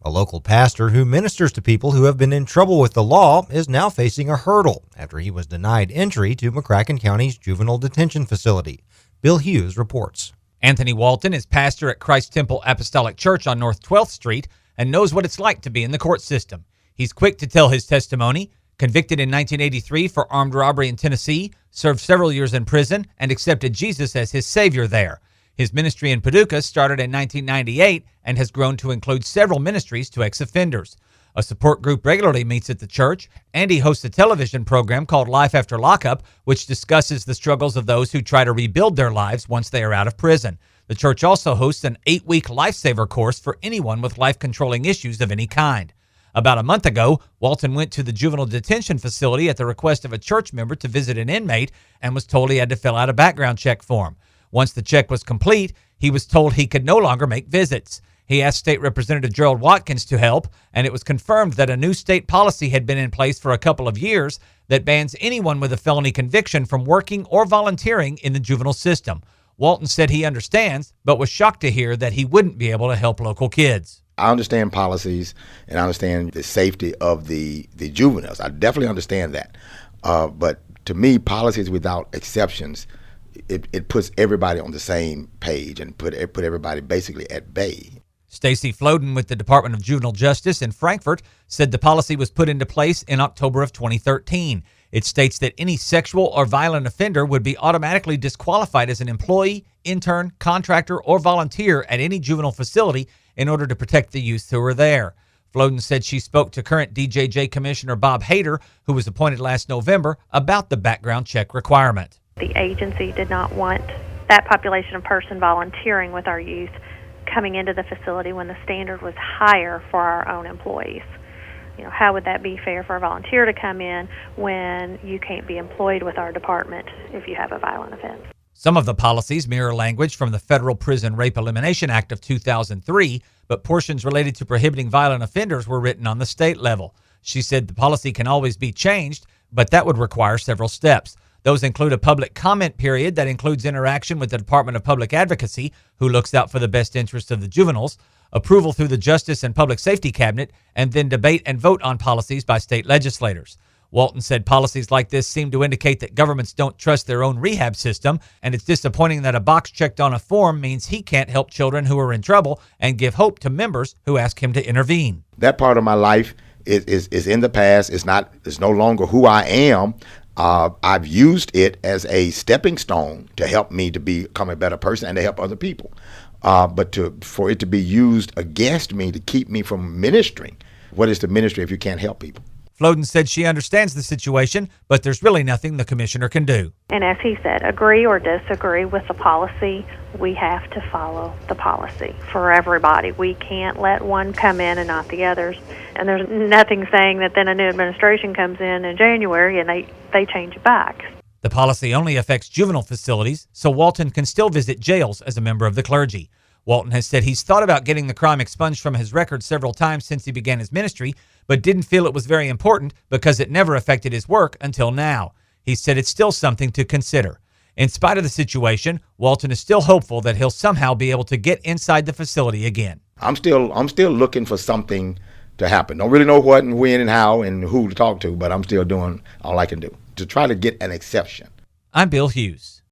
A local pastor who ministers to people who have been in trouble with the law is now facing a hurdle after he was denied entry to McCracken County's juvenile detention facility. Bill Hughes reports. Anthony Walton is pastor at Christ Temple Apostolic Church on North 12th Street and knows what it's like to be in the court system. He's quick to tell his testimony. Convicted in 1983 for armed robbery in Tennessee, served several years in prison, and accepted Jesus as his Savior there. His ministry in Paducah started in 1998 and has grown to include several ministries to ex-offenders. A support group regularly meets at the church, and he hosts a television program called Life After Lockup, which discusses the struggles of those who try to rebuild their lives once they are out of prison. The church also hosts an 8-week lifesaver course for anyone with life-controlling issues of any kind. About a month ago, Walton went to the juvenile detention facility at the request of a church member to visit an inmate and was told he had to fill out a background check form. Once the check was complete, he was told he could no longer make visits. He asked State Representative Gerald Watkins to help, and it was confirmed that a new state policy had been in place for a couple of years that bans anyone with a felony conviction from working or volunteering in the juvenile system. Walton said he understands, but was shocked to hear that he wouldn't be able to help local kids. I understand policies and I understand the safety of the juveniles. I definitely understand that. But to me, policies without exceptions, it puts everybody on the same page and put everybody basically at bay. Stacy Floden with the Department of Juvenile Justice in Frankfort said the policy was put into place in October of 2013. It states that any sexual or violent offender would be automatically disqualified as an employee, intern, contractor, or volunteer at any juvenile facility in order to protect the youth who are there. Floden said she spoke to current DJJ Commissioner Bob Hader, who was appointed last November, about the background check requirement. The agency did not want that population of person volunteering with our youth coming into the facility when the standard was higher for our own employees. How would that be fair for a volunteer to come in when you can't be employed with our department if you have a violent offense? Some of the policies mirror language from the Federal Prison Rape Elimination Act of 2003, but portions related to prohibiting violent offenders were written on the state level. She said the policy can always be changed, but that would require several steps. Those include a public comment period that includes interaction with the Department of Public Advocacy, who looks out for the best interests of the juveniles, approval through the Justice and Public Safety Cabinet, and then debate and vote on policies by state legislators. Walton said policies like this seem to indicate that governments don't trust their own rehab system, and it's disappointing that a box checked on a form means he can't help children who are in trouble and give hope to members who ask him to intervene. That part of my life is in the past. It's no longer who I am. I've used it as a stepping stone to help me to become a better person and to help other people. But for it to be used against me to keep me from ministering, what is the ministry if you can't help people? Floden said she understands the situation, but there's really nothing the commissioner can do. And as he said, agree or disagree with the policy, we have to follow the policy for everybody. We can't let one come in and not the others. And there's nothing saying that then a new administration comes in January and they change it back. The policy only affects juvenile facilities, so Walton can still visit jails as a member of the clergy. Walton has said he's thought about getting the crime expunged from his record several times since he began his ministry, but didn't feel it was very important because it never affected his work until now. He said it's still something to consider. In spite of the situation, Walton is still hopeful that he'll somehow be able to get inside the facility again. I'm still looking for something to happen. Don't really know what and when and how and who to talk to, but I'm still doing all I can do to try to get an exception. I'm Bill Hughes.